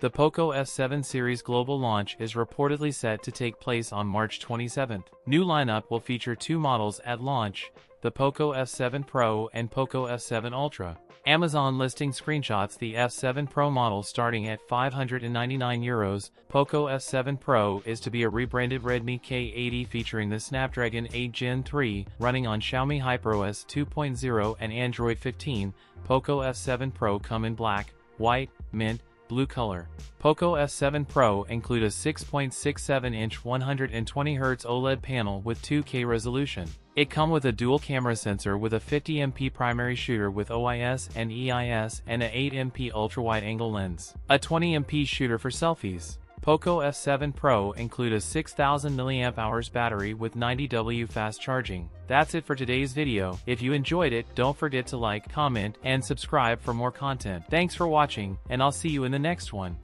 The Poco F7 series global launch is reportedly set to take place on March 27. New lineup will feature two models at launch, the Poco F7 Pro and Poco F7 Ultra. Amazon listing screenshots the F7 Pro model starting at €599. Poco F7 Pro is to be a rebranded Redmi K80 featuring the Snapdragon 8 Gen 3, running on Xiaomi HyperOS 2.0 and Android 15. Poco F7 Pro come in black, white, mint, blue color. Poco F7 Pro include a 6.67-inch 120Hz OLED panel with 2K resolution. It come with a dual camera sensor with a 50MP primary shooter with OIS and EIS and a 8MP ultra-wide-angle lens. A 20MP shooter for selfies. Poco F7 Pro include a 6000 mAh battery with 90W fast charging. That's it for today's video. If you enjoyed it, don't forget to like, comment, and subscribe for more content. Thanks for watching, and I'll see you in the next one.